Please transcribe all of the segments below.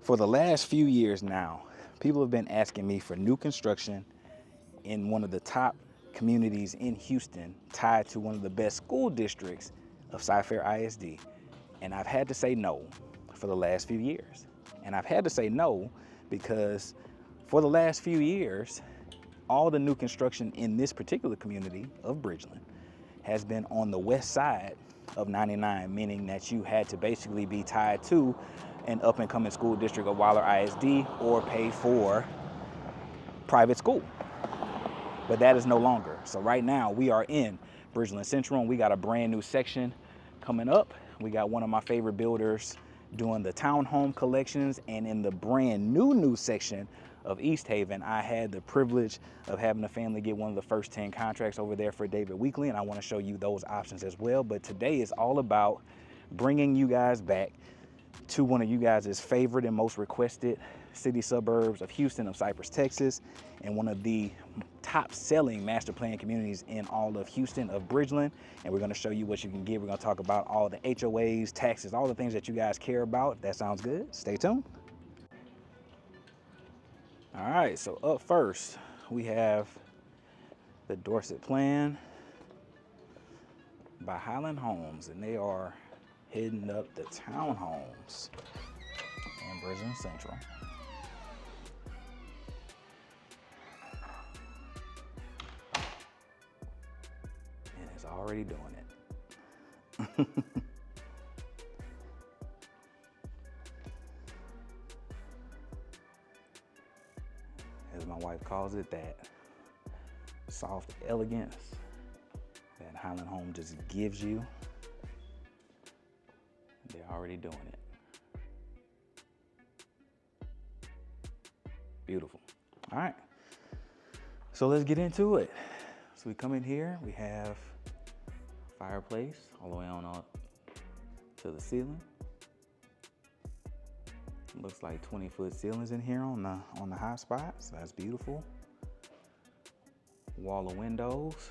For the last few years now, people have been asking me for new construction in one of the top communities in Houston, tied to one of the best school districts of Cy-Fair ISD. And I've had to say no for the last few years. And I've had to say no because for the last few years, all the new construction in this particular community of Bridgeland has been on the west side of 99, meaning that you had to basically be tied to an up and coming school district of Waller ISD or pay for private school. But that is no longer. So right now we are in Bridgeland Central and we got a brand new section coming up. We got one of my favorite builders doing the townhome collections, and in the brand new section of East Haven, I had the privilege of having the family get one of the first 10 contracts over there for David Weekley, and I want to show you those options as well. But today is all about bringing you guys back to one of you guys' favorite and most requested city suburbs of Houston, of Cypress, Texas, and one of the top selling master plan communities in all of Houston, of Bridgeland. And we're gonna show you what you can get. We're gonna talk about all the HOAs, taxes, all the things that you guys care about. If that sounds good, stay tuned. All right, so up first, we have the Dorset plan by Highland Homes, and they are hitting up the townhomes in Bridgeland Central. And it's already doing it. As my wife calls it, that soft elegance that Highland Home just gives you. They're already doing it. Beautiful. All right, so let's get into it. So we come in here, we have fireplace all the way on up to the ceiling. Looks like 20-foot ceilings in here on the high spots. That's beautiful. Wall of windows.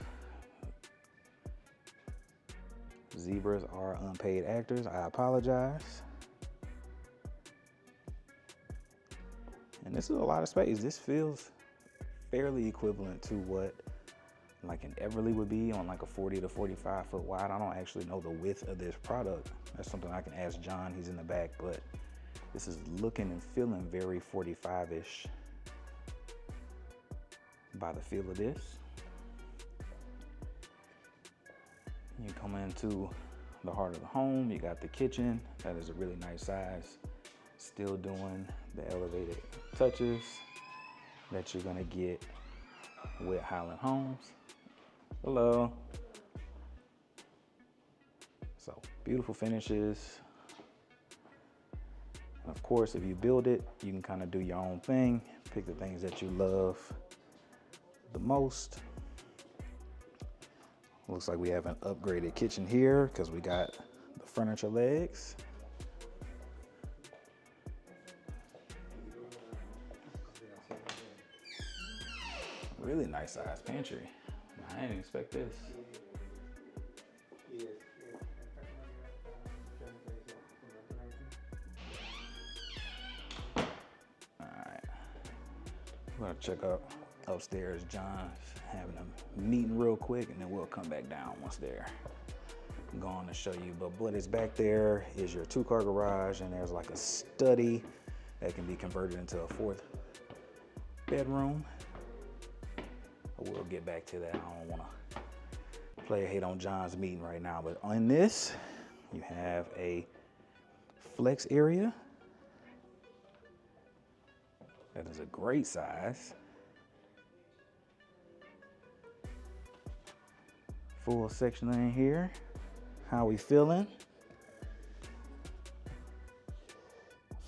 Zebras are unpaid actors. I apologize. And this is a lot of space. This feels fairly equivalent to what like an Everly would be on like a 40 to 45 foot wide. I don't actually know the width of this product. That's something I can ask John. He's in the back, but this is looking and feeling very 45-ish by the feel of this. You come into the heart of the home. You got the kitchen. That is a really nice size. Still doing the elevated touches that you're gonna get with Highland Homes. Hello. So beautiful finishes. And of course, if you build it, you can kind of do your own thing. Pick the things that you love the most. Looks like we have an upgraded kitchen here because we got the furniture legs. Really nice size pantry. I didn't expect this. All right, we're gonna check out upstairs. John's having a meeting real quick, and then we'll come back down once they're gone to show you. But what is back there is your 2-car garage, and there's like a study that can be converted into a 4th bedroom. We'll get back to that. I don't want to play a hate on John's meeting right now, but on this, you have a flex area. That is a great size. Full section in here. How we feeling?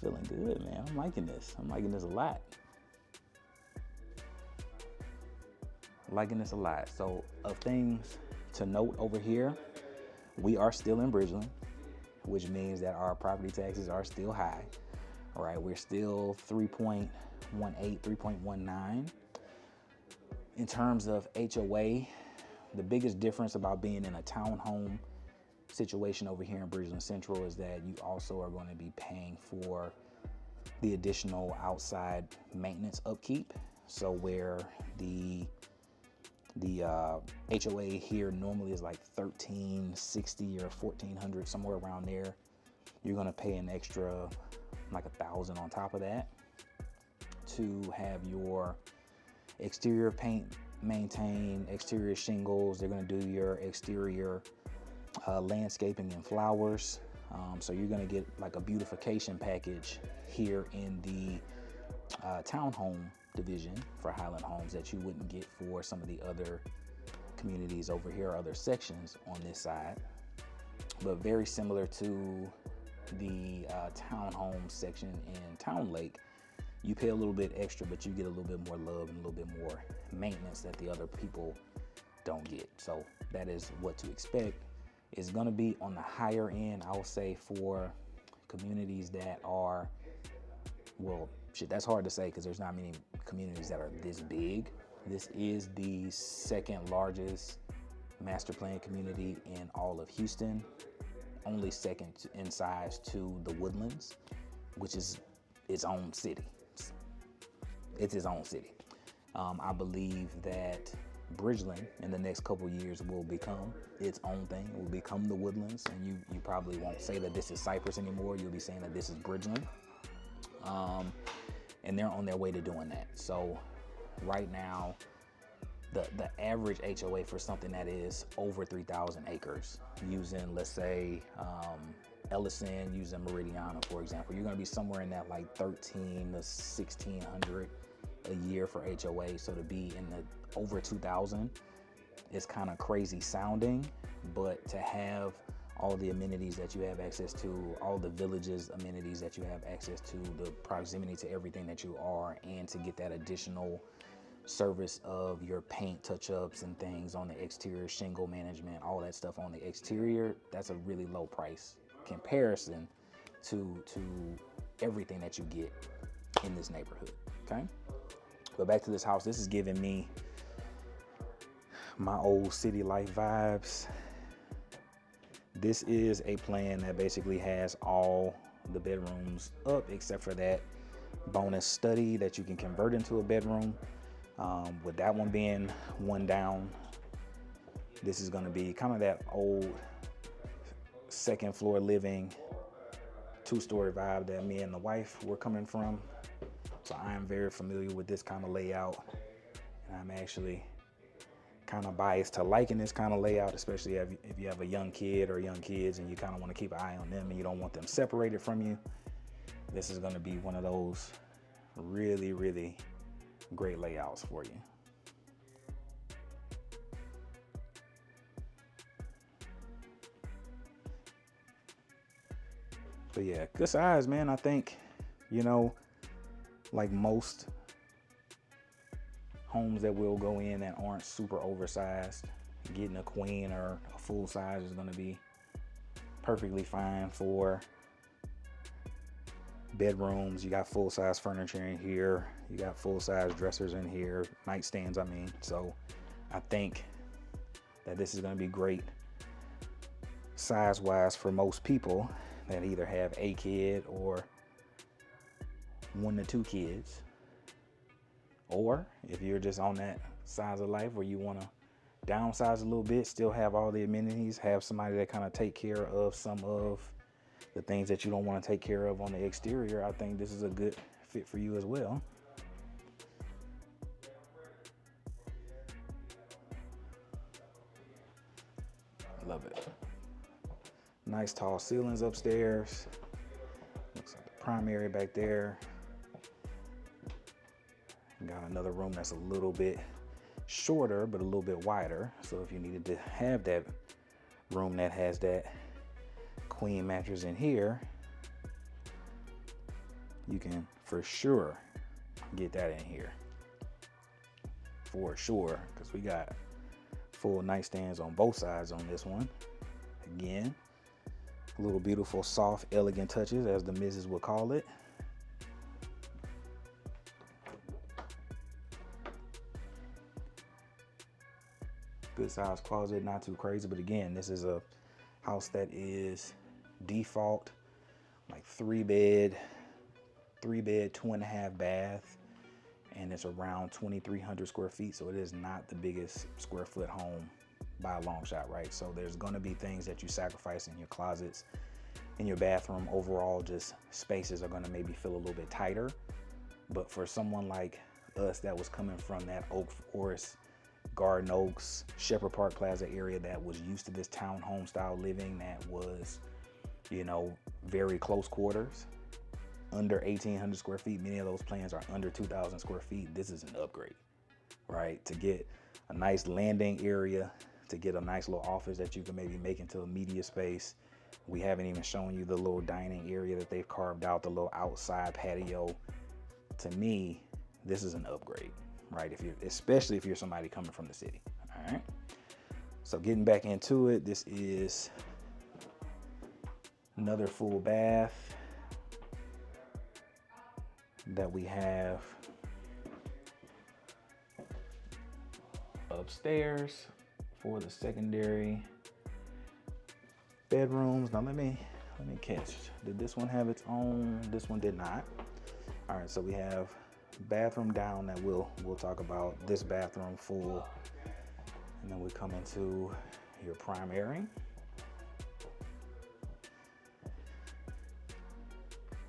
Feeling good, man. I'm liking this. I'm liking this a lot. Liking this a lot. So of things to note over here, we are still in Bridgeland, which means that our property taxes are still high. All right, we're still 3.18, 3.19. In terms of HOA, the biggest difference about being in a townhome situation over here in Bridgeland Central is that you also are going to be paying for the additional outside maintenance upkeep. So where the HOA here normally is like $1,360 or $1,400, somewhere around there, you're gonna pay an extra like $1,000 on top of that to have your exterior paint maintained, exterior shingles. They're gonna do your exterior landscaping and flowers. So you're gonna get like a beautification package here in the townhome division for Highland Homes that you wouldn't get for some of the other communities over here, other sections on this side. But very similar to the townhome section in Town Lake, you pay a little bit extra, but you get a little bit more love and a little bit more maintenance that the other people don't get. So that is what to expect. It's gonna be on the higher end, I will say, for communities that are, well, shit, that's hard to say because there's not many communities that are this big. This is the second largest master plan community in all of Houston, only second in size to the Woodlands, which is its own city. It's its own city. I believe that Bridgeland in the next couple years will become its own thing. It will become the Woodlands, and you probably won't say that this is Cypress anymore. You'll be saying that this is Bridgeland. And they're on their way to doing that. So right now, the average HOA for something that is over 3,000 acres, using, let's say, Ellison, using Meridiana, for example, you're gonna be somewhere in that like 1,300 to 1,600 a year for HOA. So to be in the over 2,000 is kind of crazy sounding, but to have all the amenities that you have access to, all the villages amenities that you have access to, the proximity to everything that you are, and to get that additional service of your paint touch-ups and things on the exterior, shingle management, all that stuff on the exterior, that's a really low price comparison to everything that you get in this neighborhood, okay? But back to this house, this is giving me my old city life vibes. This is a plan that basically has all the bedrooms up except for that bonus study that you can convert into a bedroom. With that one being one down, this is gonna be kind of that old second floor living, two-story vibe that me and the wife were coming from. So I am very familiar with this kind of layout, and I'm actually kind of biased to liking this kind of layout, especially if you have a young kid or young kids and you kind of want to keep an eye on them and you don't want them separated from you. This is going to be one of those really, really great layouts for you. But yeah, good size, man. I think, you know, like most homes that will go in that aren't super oversized, getting a queen or a full size is going to be perfectly fine for bedrooms. You got full size furniture in here, you got full size dressers in here, nightstands, I mean. So I think that this is going to be great size wise for most people that either have a kid or 1 to 2 kids. Or if you're just on that size of life where you want to downsize a little bit, still have all the amenities, have somebody that kind of take care of some of the things that you don't want to take care of on the exterior, I think this is a good fit for you as well. Love it. Nice tall ceilings upstairs. Looks like the primary back there. Got another room that's a little bit shorter, but a little bit wider. So if you needed to have that room that has that queen mattress in here, you can for sure get that in here. For sure, because we got full nightstands on both sides on this one. Again, little beautiful, soft, elegant touches, as the missus would call it. Good size closet, not too crazy, but again, this is a house that is default like 3 bed, 3-bed, 2.5 bath, and it's around 2,300 square feet. So it is not the biggest square foot home by a long shot, right? So there's gonna be things that you sacrifice in your closets, in your bathroom. Overall, just spaces are gonna maybe feel a little bit tighter. But for someone like us that was coming from that Oak Forest, Garden Oaks, Shepherd Park Plaza area, that was used to this townhome style living, that was, you know, very close quarters, under 1,800 square feet. Many of those plans are under 2,000 square feet. This is an upgrade, right? To get a nice landing area, to get a nice little office that you can maybe make into a media space. We haven't even shown you the little dining area that they've carved out, the little outside patio. To me, this is an upgrade, right? Especially if you're somebody coming from the city, all right? So getting back into it, this is another full bath that we have upstairs for the secondary bedrooms. Now let me catch. Did this one have its own? This one did not. All right, so we have bathroom down that we'll talk about. This bathroom full, and then we come into your primary.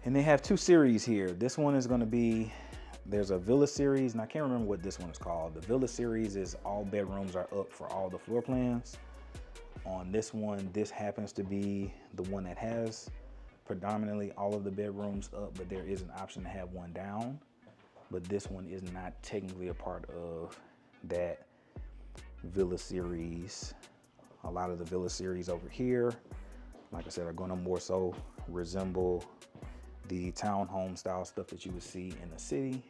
And they have two series here. This one is gonna be, there's a Villa series, and I can't remember what this one is called. The Villa series is all bedrooms are up for all the floor plans. On this one, this happens to be the one that has predominantly all of the bedrooms up, but there is an option to have one down. But this one is not technically a part of that Villa series. A lot of the Villa series over here, like I said, are gonna more so resemble the townhome style stuff that you would see in the city.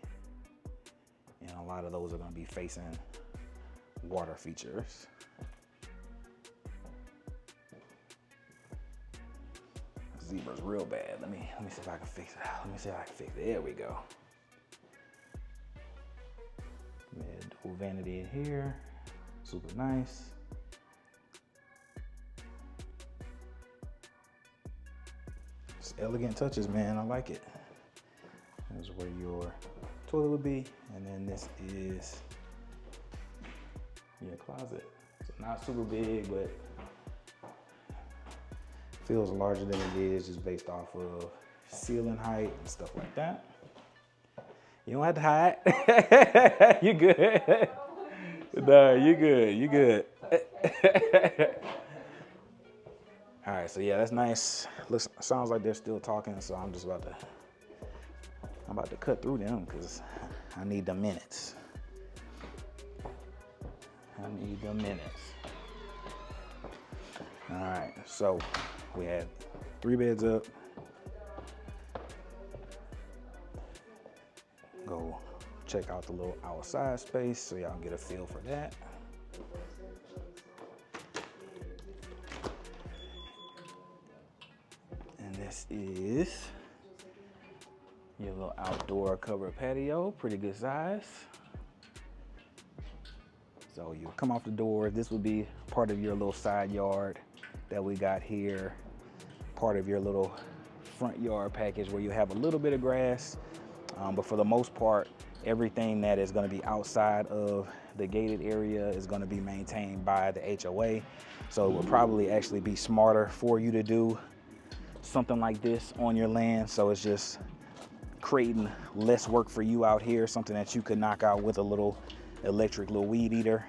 And a lot of those are gonna be facing water features. Zebra's real bad. Let me see if I can fix it out. Let me see if I can fix it. There we go. Dual vanity in here. Super nice. Just elegant touches, man. I like it. This is where your toilet would be. And then this is your closet. So not super big, but feels larger than it is, just based off of ceiling height and stuff like that. You don't have to hide. You good. No, you good, you good. All right, so yeah, that's nice. Looks, sounds like they're still talking, so I'm about to cut through them because I need the minutes. All right, so we had 3 beds up. Go check out the little outside space so y'all get a feel for that. And this is your little outdoor covered patio, pretty good size. So you come off the door, this would be part of your little side yard that we got here, part of your little front yard package where you have a little bit of grass, but for the most part, everything that is going to be outside of the gated area is going to be maintained by the HOA. So it would probably actually be smarter for you to do something like this on your land. So it's just creating less work for you out here, something that you could knock out with a little electric little weed eater.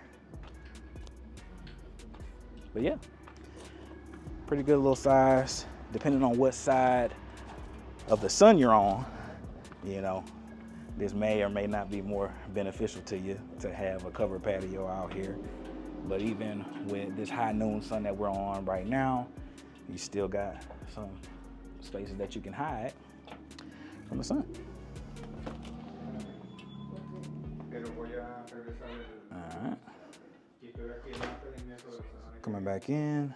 But yeah, pretty good little size, depending on what side of the sun you're on. You know, this may or may not be more beneficial to you to have a covered patio out here. But even with this high noon sun that we're on right now, you still got some spaces that you can hide from the sun. All right. Coming back in.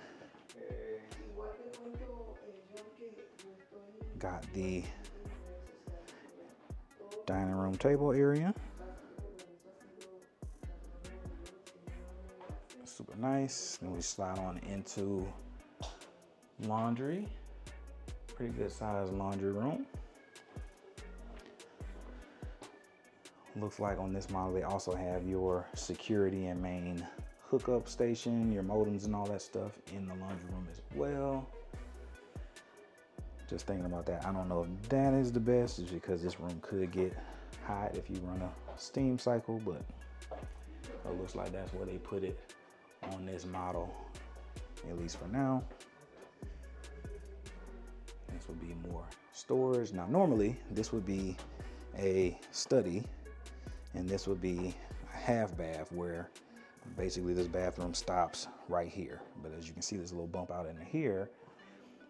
Got the dining room table area. Super nice. Then we slide on into laundry. Pretty good sized laundry room. Looks like on this model, they also have your security and main hookup station, your modems and all that stuff in the laundry room as well. Just thinking about that, I don't know if that is the best, just because this room could get hot if you run a steam cycle, but it looks like that's where they put it on this model, at least for now. This would be more storage. Now, normally this would be a study, and this would be a half bath where basically this bathroom stops right here. But as you can see, there's a little bump out into here.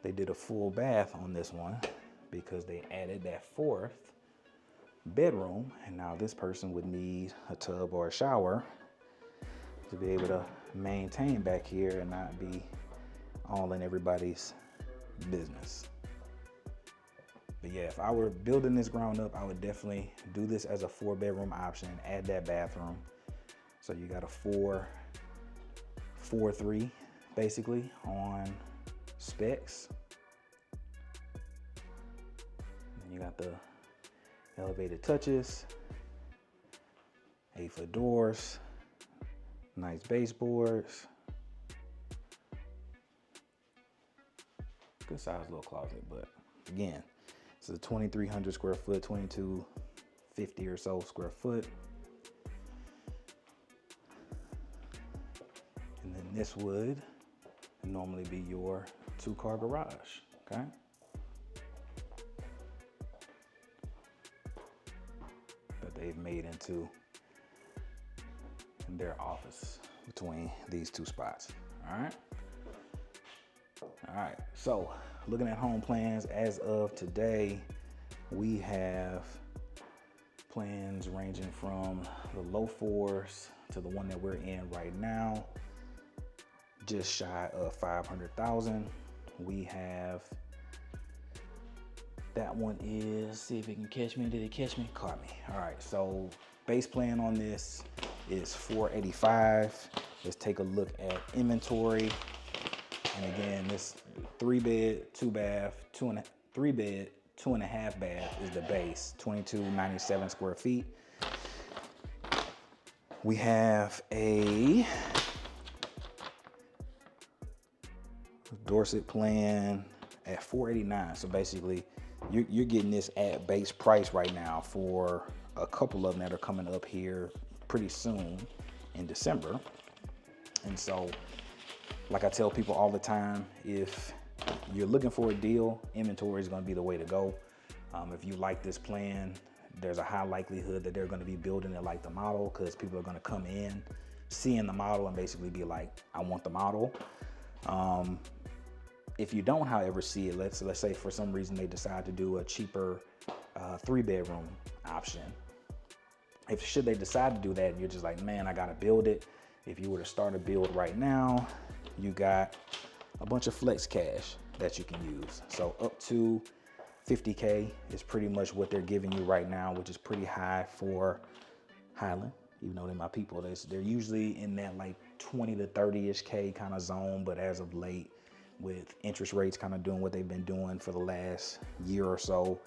They did a full bath on this one because they added that fourth bedroom, and now this person would need a tub or a shower to be able to maintain back here and not be all in everybody's business. But yeah, if I were building this ground up, I would definitely do this as a 4-bedroom option, add that bathroom. So you got a 4-3 basically on specs. And you got the elevated touches, 8-foot doors, nice baseboards. Good size little closet, but again, it's a 2,300 square foot, 2,250 or so square foot. And then this would normally be your 2-car garage, okay? That they've made into their office between these two spots, all right? All right, so looking at home plans as of today, we have plans ranging from the low 4s to the one that we're in right now, just shy of 500,000. We have, that one is, see if it can catch me. Did it catch me? Caught me. All right, so base plan on this is 485. Let's take a look at inventory. And again, this 3-bed, 2-bath, 3-bed, 2.5 bath is the base, 2,297 square feet. We have a Dorset plan at 489. So basically, you're getting this at base price right now for a couple of them that are coming up here pretty soon in December. And so, like I tell people all the time, if you're looking for a deal, inventory is going to be the way to go. If you like this plan, there's a high likelihood that they're going to be building it like the model, because people are going to come in, seeing the model, and basically be like, I want the model. If you don't, however, see it, let's say for some reason they decide to do a cheaper 3-bedroom option. Should they decide to do that, and you're just like, man, I got to build it. If you were to start a build right now, you got a bunch of flex cash that you can use. So up to 50K is pretty much what they're giving you right now, which is pretty high for Highland. Even though they're my people, they're usually in that like 20 to 30-ish K kind of zone. But as of late, with interest rates kind of doing what they've been doing for the last year or so,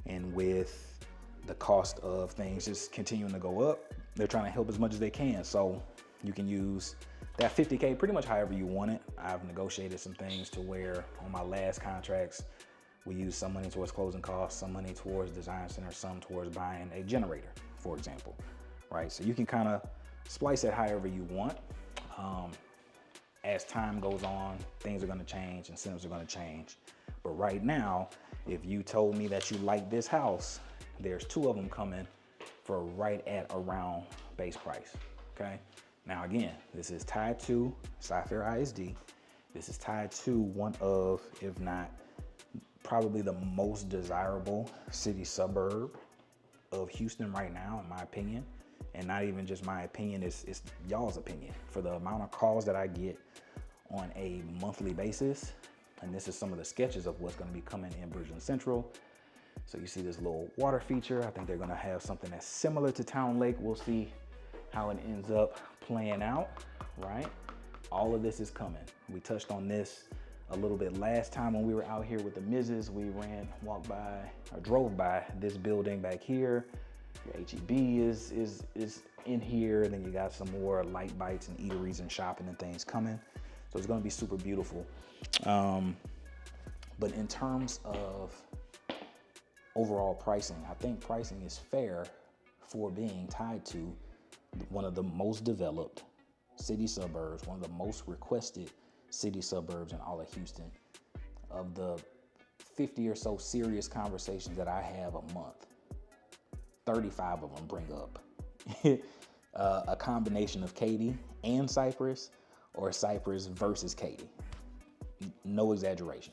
and with the cost of things just continuing to go up, they're trying to help as much as they can. So you can use that 50K pretty much however you want it. I've negotiated some things to where on my last contracts, we use some money towards closing costs, some money towards design center, some towards buying a generator, for example, right? So you can kind of splice it however you want. As time goes on, things are going to change, incentives are going to change. But right now, if you told me that you like this house, there's 2 of them coming for right at around base price, okay? Now again, this is tied to Cypher ISD. This is tied to one of, if not probably the most desirable city suburb of Houston right now, in my opinion. And not even just my opinion, it's y'all's opinion. For the amount of calls that I get on a monthly basis, and this is some of the sketches of what's gonna be coming in Bridgeland Central. So you see this little water feature. I think they're gonna have something that's similar to Town Lake. We'll see how it ends up playing out, right? All of this is coming. We touched on this a little bit last time when we were out here with the Mrs. We drove by this building back here. Your H-E-B is in here, and then you got some more light bites and eateries and shopping and things coming. So it's gonna be super beautiful. But in terms of overall pricing, I think pricing is fair for being tied to one of the most developed city suburbs, one of the most requested city suburbs in all of Houston. Of the 50 or so serious conversations that I have a month, 35 of them bring up a combination of Katy and Cypress, or Cypress versus Katy. No exaggeration.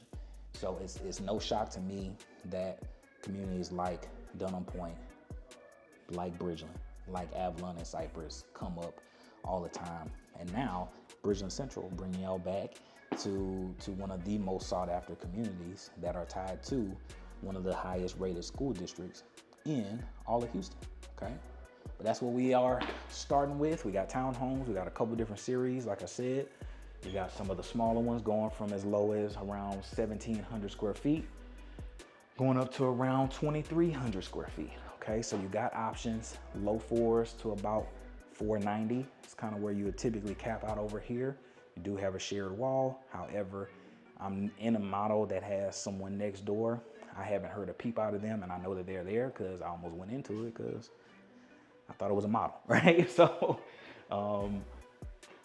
So it's no shock to me that communities like Dunham Point, like Bridgeland, like Avalon and Cypress come up all the time. And now Bridgeland Central bringing y'all back to one of the most sought after communities that are tied to one of the highest rated school districts in all of Houston, okay? But that's what we are starting with. We got townhomes, we got a couple different series, like I said. You got some of the smaller ones going from as low as around 1,700 square feet, going up to around 2,300 square feet, okay? So you got options, low fours to about 490. It's kind of where you would typically cap out over here. You do have a shared wall. However, I'm in a model that has someone next door. I haven't heard a peep out of them, and I know that they're there because I almost went into it because I thought it was a model, right? So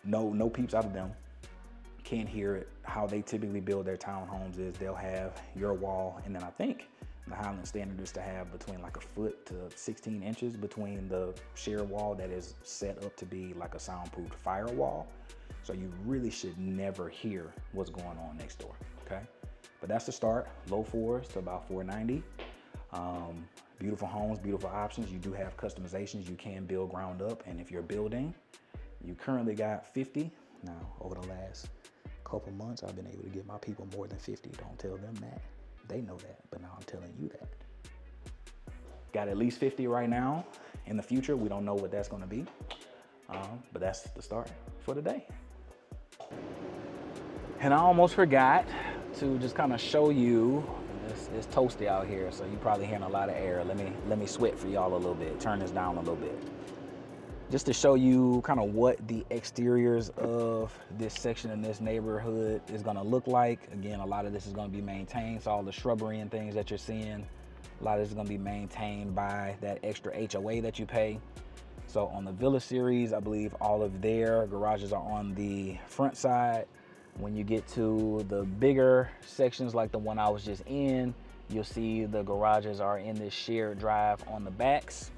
no peeps out of them. Can't hear it. How they typically build their townhomes is they'll have your wall, and then I think the Highland standard is to have between like a foot to 16 inches between the shared wall that is set up to be like a soundproof firewall. So you really should never hear what's going on next door, okay? But that's the start, low fours to about 490. Beautiful homes, beautiful options. You do have customizations. You can build ground up, and if you're building, you currently got 50. Now, over the last couple months, I've been able to get my people more than 50. Don't tell them that. They know that, but now I'm telling you that. Got at least 50 right now. In the future, we don't know what that's gonna be, but that's the start for today. And I almost forgot to just kind of show you, it's toasty out here, so you probably hearing a lot of air. Let me sweat for y'all a little bit, turn this down a little bit. Just to show you kind of what the exteriors of this section in this neighborhood is gonna look like. Again, a lot of this is gonna be maintained, so all the shrubbery and things that you're seeing, a lot of this is gonna be maintained by that extra HOA that you pay. So on the Villa series, I believe all of their garages are on the front side. When you get to the bigger sections like the one I was just in, you'll see the garages are in this shared drive on the backs.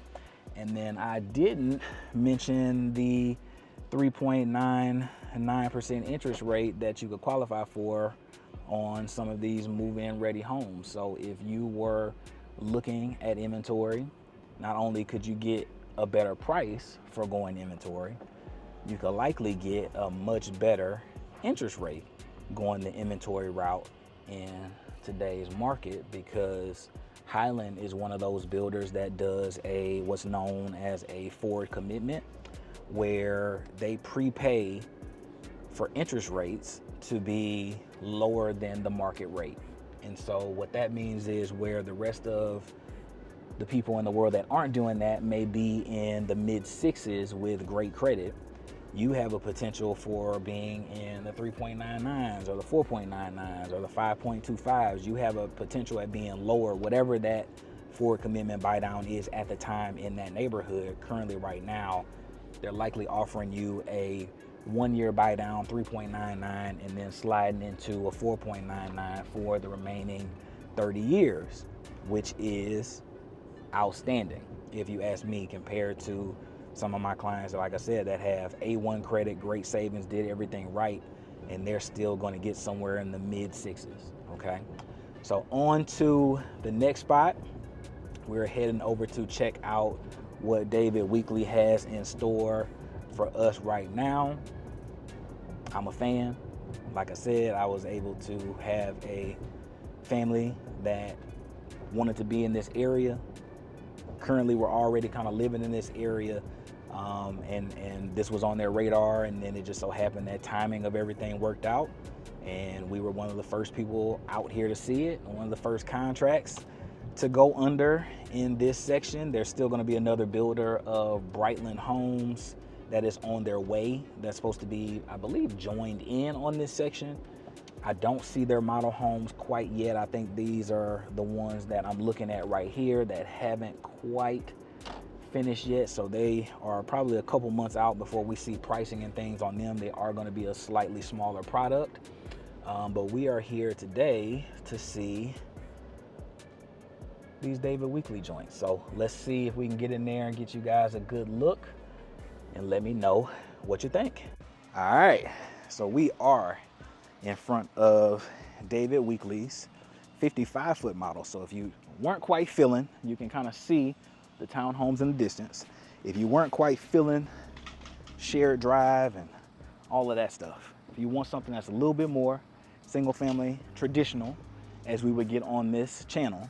And then I didn't mention the 3.99% interest rate that you could qualify for on some of these move-in ready homes. So if you were looking at inventory, not only could you get a better price for going inventory, you could likely get a much better interest rate going the inventory route in today's market, because Highland is one of those builders that does what's known as a forward commitment, where they prepay for interest rates to be lower than the market rate. And so what that means is, where the rest of the people in the world that aren't doing that may be in the mid sixes with great credit, you have a potential for being in the 3.99s or the 4.99s or the 5.25s. You have a potential at being lower, whatever that forward commitment buy down is at the time in that neighborhood. Currently right now, they're likely offering you a 1 year buy down, 3.99, and then sliding into a 4.99 for the remaining 30 years, which is outstanding, if you ask me, compared to some of my clients, like I said, that have A1 credit, great savings, did everything right, and they're still going to get somewhere in the mid sixes, okay? So on to the next spot. We're heading over to check out what David Weekley has in store for us right now. I'm a fan. Like I said, I was able to have a family that wanted to be in this area. Currently, we're already kind of living in this area, and this was on their radar, and then it just so happened that timing of everything worked out, and we were one of the first people out here to see it, and one of the first contracts To go under in this section, there's still going to be another builder of Bridgeland Homes that is on their way. That's supposed to be, I believe, joined in on this section. I don't see their model homes quite yet. I think these are the ones that I'm looking at right here that haven't quite finished yet. So they are probably a couple months out before we see pricing and things on them. They are going to be a slightly smaller product. But we are here today to see these David Weekley joints. So let's see if we can get in there and get you guys a good look and let me know what you think. All right, so we are in front of David Weekley's 55-foot model. So if you weren't quite feeling, you can kind of see the townhomes in the distance. If you weren't quite feeling shared drive and all of that stuff, if you want something that's a little bit more single family traditional, as we would get on this channel,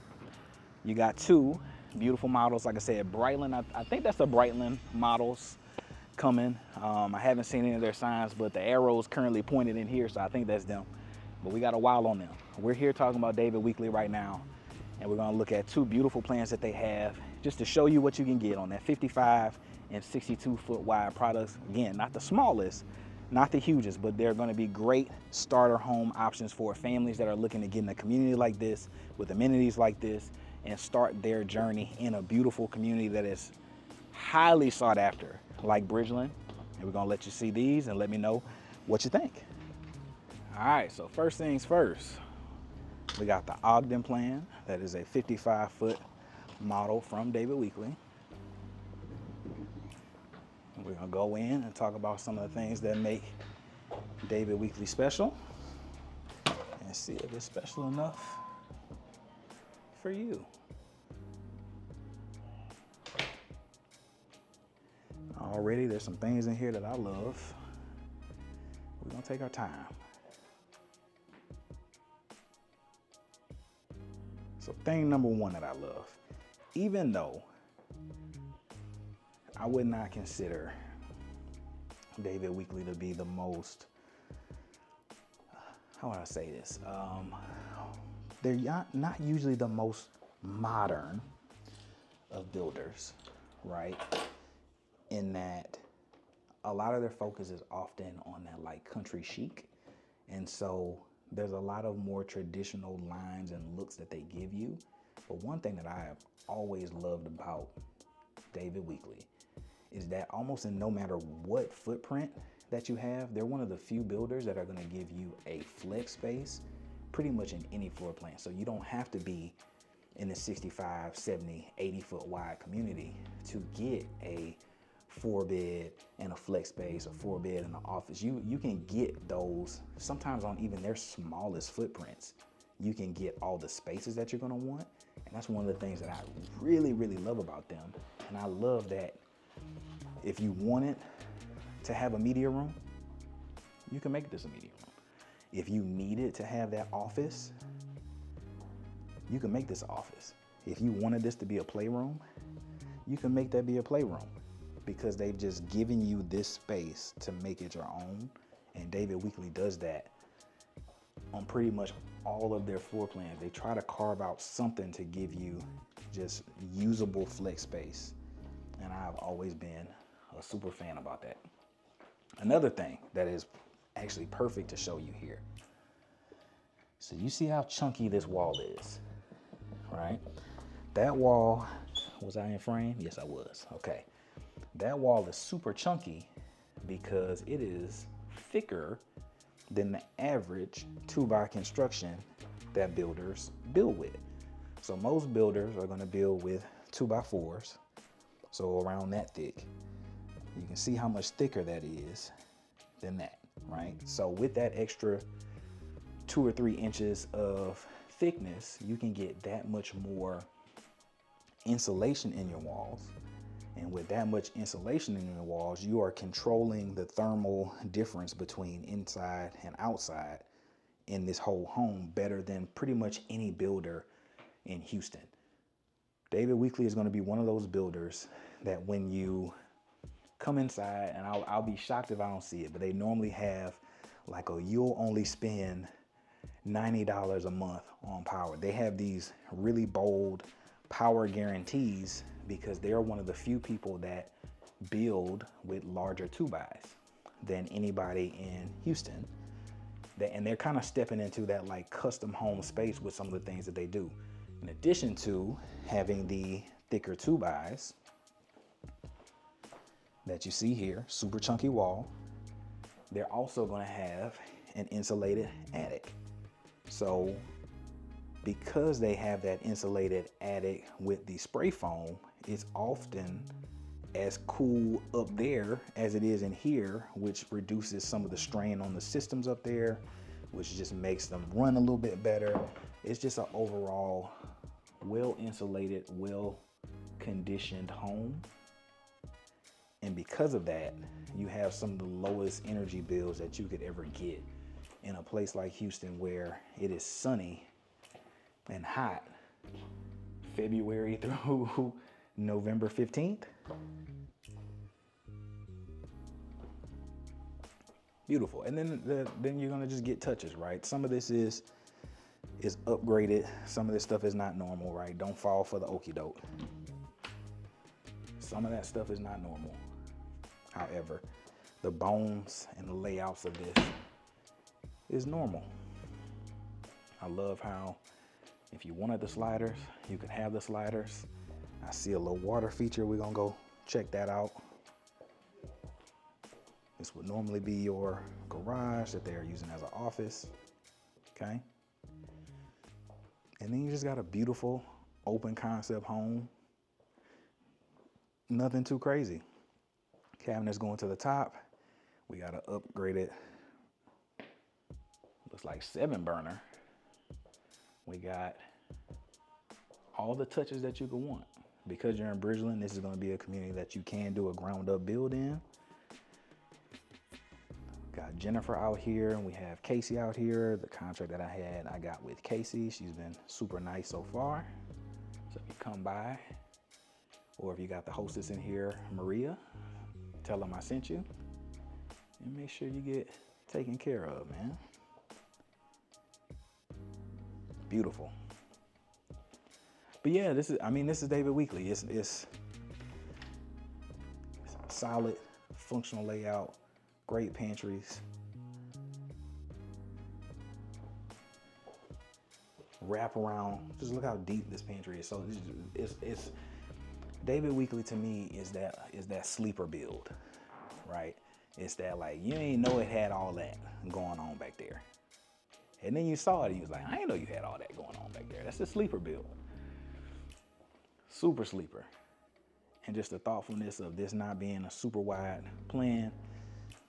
you got two beautiful models. Like I said, Bridgeland, I think that's the Bridgeland models coming. I haven't seen any of their signs, but the arrow is currently pointed in here, so I think that's them. But we got a while on them. We're here talking about David Weekley right now, and we're gonna look at two beautiful plans that they have just to show you what you can get on that 55 and 62-foot wide products. Again, not the smallest, not the hugest, but they're gonna be great starter home options for families that are looking to get in a community like this with amenities like this and start their journey in a beautiful community that is highly sought after, like Bridgeland. And we're gonna let you see these and let me know what you think. All right, so first things first, we got the Ogden plan. That is a 55-foot model from David Weekley. We're gonna go in and talk about some of the things that make David Weekley special and see if it's special enough for you. Already there's some things in here that I love. We're gonna take our time. So thing number one that I love, even though I would not consider David Weekley to be the most, how would I say this? They're not usually the most modern of builders, right? In that a lot of their focus is often on that like country chic. And so there's a lot of more traditional lines and looks that they give you. But one thing that I have always loved about David Weekley is that almost in no matter what footprint that you have, they're one of the few builders that are gonna give you a flex space pretty much in any floor plan. So you don't have to be in the 65, 70, 80-foot wide community to get a 4-bed and a flex space, a 4-bed and an office. You can get those sometimes on even their smallest footprints. You can get all the spaces that you're gonna want. And that's one of the things that I really, really love about them. And I love that if you wanted to have a media room, you can make this a media room. If you needed to have that office, you can make this an office. If you wanted this to be a playroom, you can make that be a playroom, because they've just given you this space to make it your own. And David Weekley does that on pretty much all of their floor plans. They try to carve out something to give you just usable flex space. And I've always been a super fan about that. Another thing that is actually perfect to show you here. So you see how chunky this wall is, right? That wall, was I in frame? Yes, I was, okay. That wall is super chunky because it is thicker than the average 2x construction that builders build with. So most builders are gonna build with 2x4s, so around that thick. You can see how much thicker that is than that, right? So with that extra 2 or 3 inches of thickness, you can get that much more insulation in your walls. And with that much insulation in your walls, you are controlling the thermal difference between inside and outside in this whole home better than pretty much any builder in Houston. David Weekley is going to be one of those builders that when you come inside, and I'll be shocked if I don't see it, but they normally have like you'll only spend $90 a month on power. They have these really bold power guarantees because they're one of the few people that build with larger 2x than anybody in Houston. And they're kind of stepping into that like custom home space with some of the things that they do. In addition to having the thicker 2x that you see here, super chunky wall, they're also going to have an insulated attic. So because they have that insulated attic with the spray foam, it's often as cool up there as it is in here, which reduces some of the strain on the systems up there, which just makes them run a little bit better. It's just an overall well-insulated, well-conditioned home. And because of that, you have some of the lowest energy bills that you could ever get in a place like Houston where it is sunny and hot February through November 15th. Beautiful. And then you're gonna just get touches, right? Some of this is upgraded. Some of this stuff is not normal, right? Don't fall for the okie doke. Some of that stuff is not normal. However, the bones and the layouts of this is normal. I love how if you wanted the sliders, you could have the sliders. I see a little water feature. We're gonna go check that out. This would normally be your garage that they are using as an office, okay? And then you just got a beautiful open concept home. Nothing too crazy. Cabinets going to the top. We got an upgraded, looks like 7-burner. We got all the touches that you could want. Because you're in Bridgeland, this is gonna be a community that you can do a ground up build in. Got Jennifer out here and we have Casey out here. The contract that I got with Casey. She's been super nice so far. So if you come by, or if you got the hostess in here, Maria, tell them I sent you. And make sure you get taken care of, man. Beautiful. But yeah, this is David Weekley. It's solid, functional layout. Great pantries. Wrap around. Just look how deep this pantry is. So it's David Weekley to me is that sleeper build, right? It's that like you ain't know it had all that going on back there, and then you saw it and you was like, I didn't know you had all that going on back there. That's the sleeper build. Super sleeper, and just the thoughtfulness of this not being a super wide plan.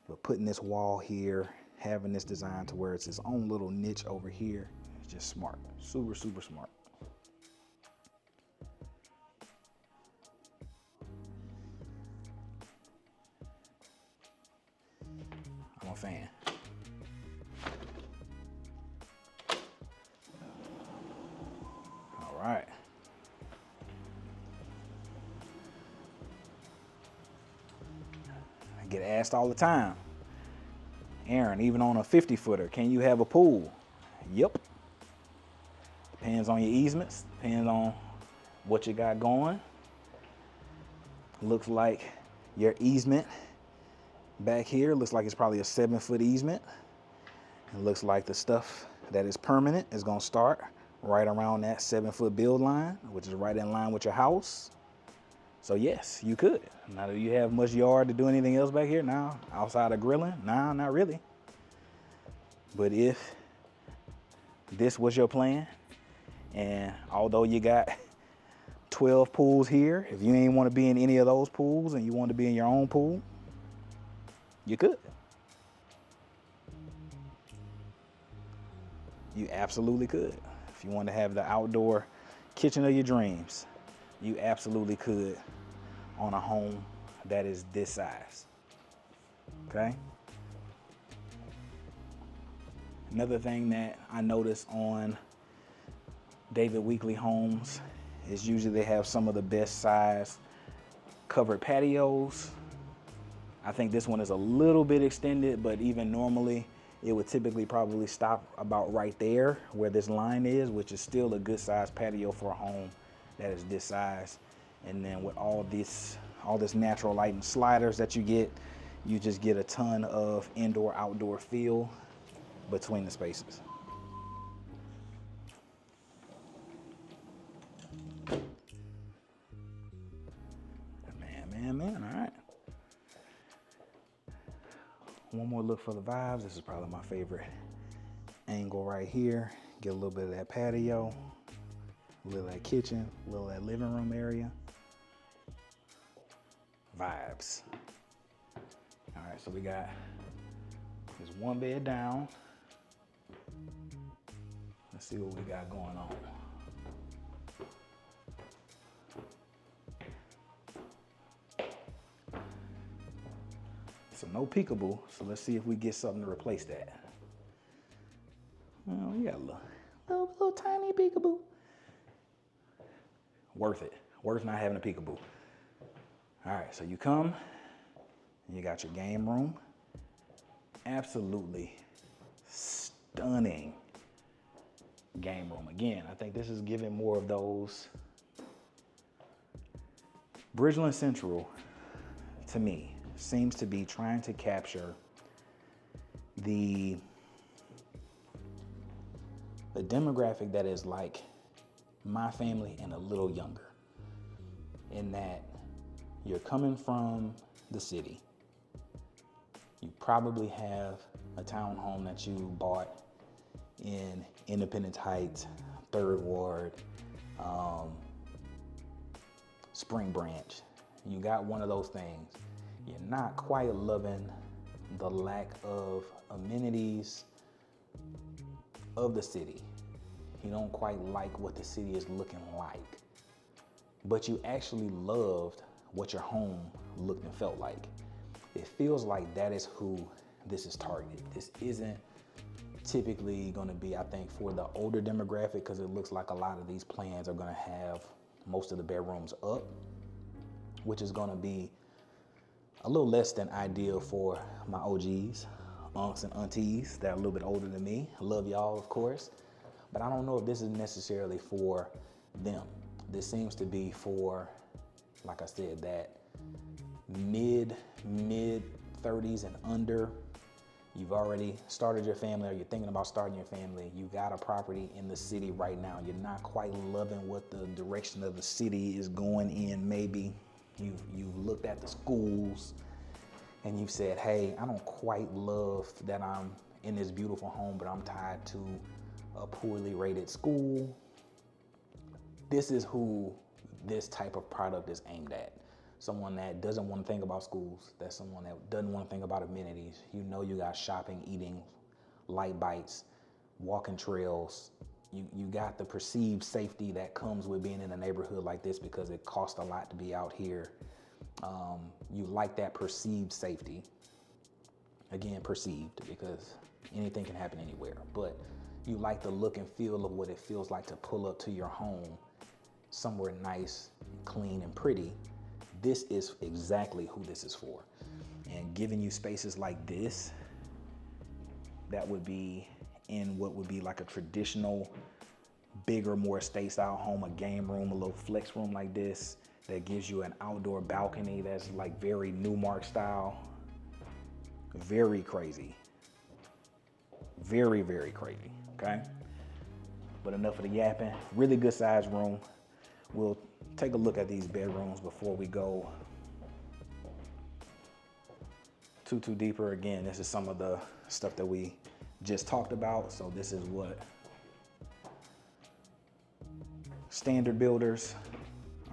But putting this wall here, having this design to where it's its own little niche over here, it's just smart. Super, super smart. I'm a fan. All right. Get asked all the time, Aaron, even on a 50-footer, can you have a pool? Yep. Depends on your easements, depends on what you got going. Looks like your easement back here looks like it's probably a 7-foot easement. It looks like the stuff that is permanent is gonna start right around that 7-foot build line, which is right in line with your house. So yes, you could. Now, do you have much yard to do anything else back here? Now, outside of grilling? Nah, not really. But if this was your plan, and although you got 12 pools here, if you ain't want to be in any of those pools and you want to be in your own pool, you could. You absolutely could. If you want to have the outdoor kitchen of your dreams, you absolutely could on a home that is this size, okay? Another thing that I noticed on David Weekley Homes is usually they have some of the best size covered patios. I think this one is a little bit extended, but even normally it would typically probably stop about right there where this line is, which is still a good size patio for a home that is this size. And then with all this natural light and sliders that you just get a ton of indoor-outdoor feel between the spaces. Man, all right. One more look for the vibes. This is probably my favorite angle right here. Get a little bit of that patio, a little of that kitchen, a little of that living room area. Vibes. All right, so we got this one bed down. Let's see what we got going on. So no peekaboo, so let's see if we get something to replace that. Well, we got a little tiny peekaboo. Worth it. Worth not having a peekaboo. All right, so you come, and you got your game room. Absolutely stunning game room. Again, I think this is giving more of those. Bridgeland Central, to me, seems to be trying to capture the demographic that is like my family and a little younger, in that you're coming from the city. You probably have a townhome that you bought in Independence Heights, 3rd Ward, Spring Branch. You got one of those things. You're not quite loving the lack of amenities of the city. You don't quite like what the city is looking like, but you actually loved what your home looked and felt like. It feels like that is who this is targeted. This isn't typically going to be, I think, for the older demographic, because it looks like a lot of these plans are going to have most of the bedrooms up, which is going to be a little less than ideal for my OGs, aunts and aunties that are a little bit older than me. I love y'all, of course, but I don't know if this is necessarily for them. This seems to be for, like I said, that mid 30s and under. You've already started your family, or you're thinking about starting your family. You got a property in the city right now. You're not quite loving what the direction of the city is going in. Maybe you've looked at the schools and you've said, hey, I don't quite love that I'm in this beautiful home, but I'm tied to a poorly rated school. This is who this type of product is aimed at. Someone that doesn't want to think about schools. That's someone that doesn't want to think about amenities. You know, you got shopping, eating, light bites, walking trails. You got the perceived safety that comes with being in a neighborhood like this, because it costs a lot to be out here. You like that perceived safety. Again, perceived, because anything can happen anywhere. But you like the look and feel of what it feels like to pull up to your home somewhere nice, clean, and pretty. This is exactly who this is for. And giving you spaces like this, that would be in what would be like a traditional, bigger, more estate style home, a game room, a little flex room like this, that gives you an outdoor balcony that's like very Newmark style. Very crazy. Very, very crazy, okay? But enough of the yapping. Really good sized room. We'll take a look at these bedrooms before we go too deeper. Again, this is some of the stuff that we just talked about. So this is what standard builders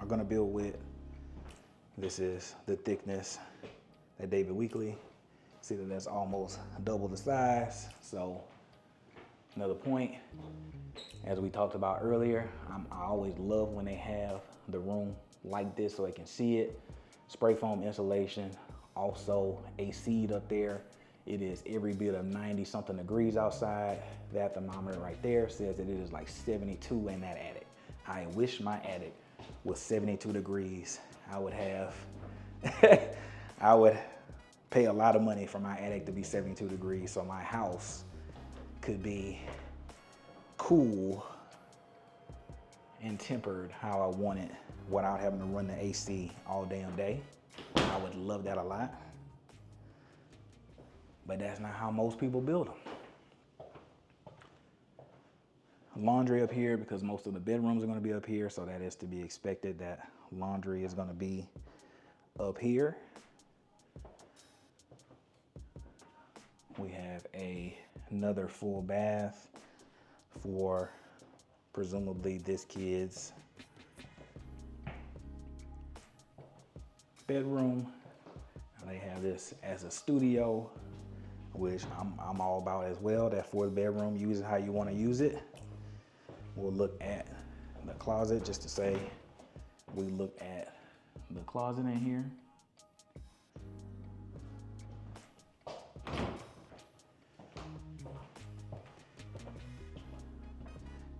are gonna build with. This is the thickness that David Weekley. See that that's almost double the size. So another point, as we talked about earlier, I always love when they have the room like this so they can see it. Spray foam insulation, also AC up there. It is every bit of 90 something degrees outside. That thermometer right there says that it is like 72 in that attic. I wish my attic was 72 degrees. I would have, I would pay a lot of money for my attic to be 72 degrees so my house could be cool and tempered how I want it without having to run the AC all damn day. I would love that a lot. But that's not how most people build them. Laundry up here because most of the bedrooms are going to be up here, so that is to be expected that laundry is going to be up here. We have another full bath for presumably this kid's bedroom. And they have this as a studio, which I'm all about as well. That fourth bedroom, use it how you want to use it. We'll look at the closet just to say we look at the closet in here.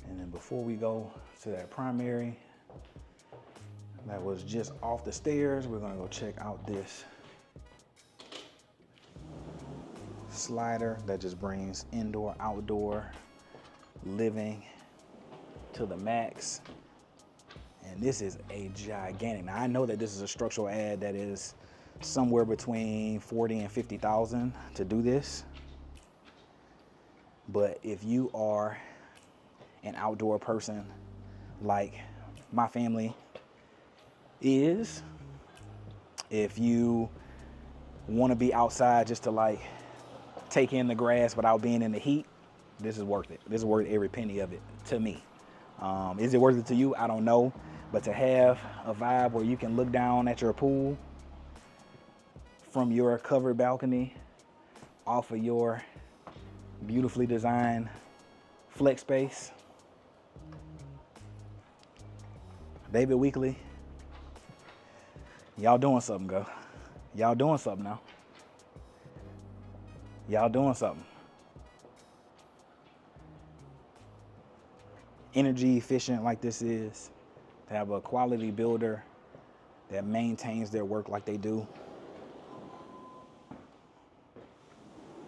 And then before we go to that primary that was just off the stairs, we're gonna go check out this slider that just brings indoor, outdoor living to the max. And this is a gigantic. Now I know that this is a structural add that is somewhere between 40 and 50,000 to do this. But if you are an outdoor person like my family is, if you want to be outside just to like take in the grass without being in the heat, this is worth it. This is worth every penny of it to me. Is it worth it to you? I don't know. But to have a vibe where you can look down at your pool from your covered balcony off of your beautifully designed flex space. David Weekley, y'all doing something, go. Y'all doing something now. Y'all doing something. Energy efficient like this is, to have a quality builder that maintains their work like they do.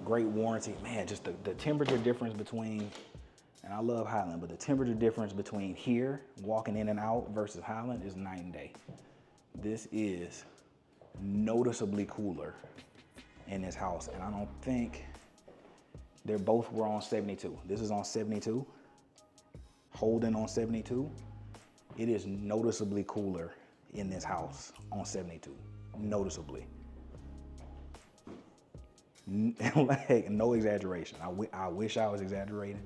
Great warranty. Man, just the temperature difference between, and I love Highland, but the temperature difference between here, walking in and out, versus Highland is night and day. This is noticeably cooler in this house, and I don't think they're both were on 72. This is on 72. Holding on 72, it is noticeably cooler in this house on 72, noticeably. Like, no exaggeration. I wish I was exaggerating.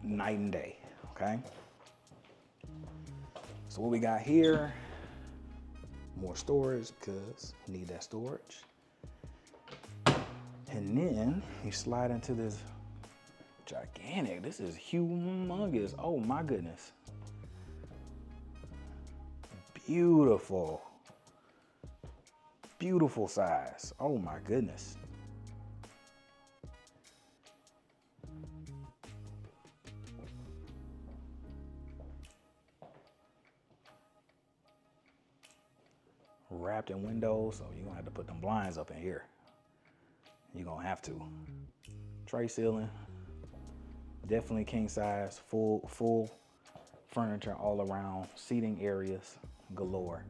Night and day, okay? So what we got here, more storage, because we need that storage. And then you slide into this gigantic, this is humongous. Oh my goodness. Beautiful. Beautiful size. Oh my goodness. Wrapped in windows, so you're gonna have to put them blinds up in here. You're gonna have to. Tray ceiling. Definitely king size, full furniture all around, seating areas galore.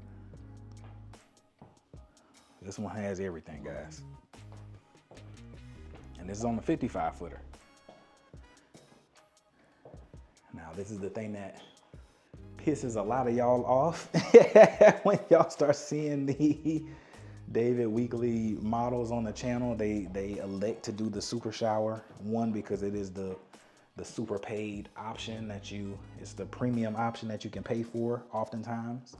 This one has everything, guys. And this is on the 55 footer. Now, this is the thing that pisses a lot of y'all off when y'all start seeing the David Weekley models on the channel. They elect to do the super shower. One, because it is the super paid option that it's the premium option that you can pay for oftentimes.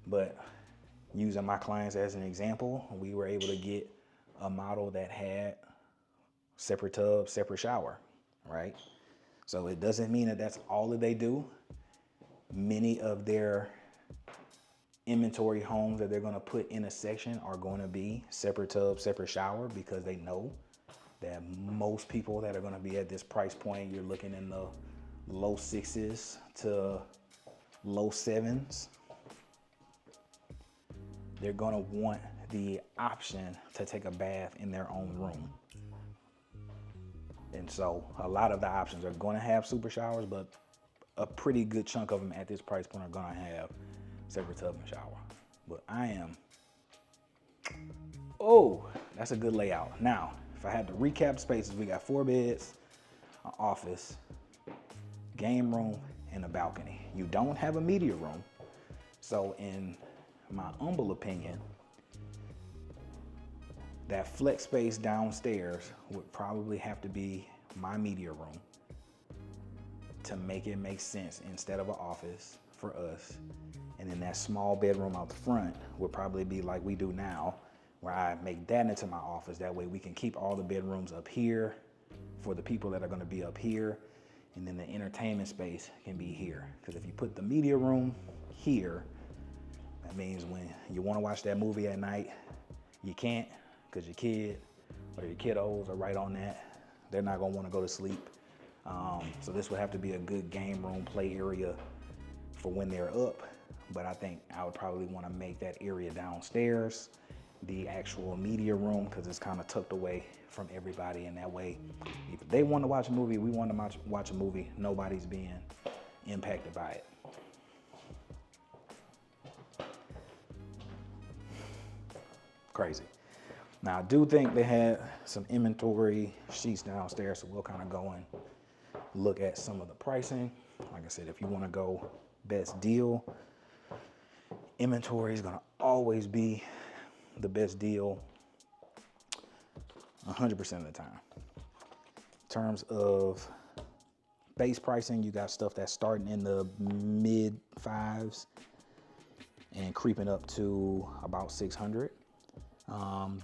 But using my clients as an example, we were able to get a model that had separate tub, separate shower, right? So it doesn't mean that that's all that they do. Many of their inventory homes that they're gonna put in a section are gonna be separate tub, separate shower, because they know that most people that are gonna be at this price point, you're looking in the low 6s to low 7s. They're gonna want the option to take a bath in their own room. And so a lot of the options are gonna have super showers, but a pretty good chunk of them at this price point are gonna have separate tub and shower. But that's a good layout. Now, if I had to recap spaces, we got 4 beds, an office, game room, and a balcony. You don't have a media room. So in my humble opinion, that flex space downstairs would probably have to be my media room to make it make sense instead of an office for us. And then that small bedroom out the front would probably be like we do now, where I make that into my office. That way we can keep all the bedrooms up here for the people that are gonna be up here. And then the entertainment space can be here. Because if you put the media room here, that means when you wanna watch that movie at night, you can't, because your kid or your kiddos are right on that. They're not gonna wanna go to sleep. So this would have to be a good game room play area for when they're up. But I think I would probably wanna make that area downstairs the actual media room, because it's kind of tucked away from everybody. And that way, if they want to watch a movie, we want to watch a movie, nobody's being impacted by it. Crazy. Now, I do think they had some inventory sheets downstairs, so we'll kind of go and look at some of the pricing. Like I said, if you want to go best deal, inventory is going to always be the best deal 100% of the time. In terms of base pricing, you got stuff that's starting in the mid 5s and creeping up to about 600.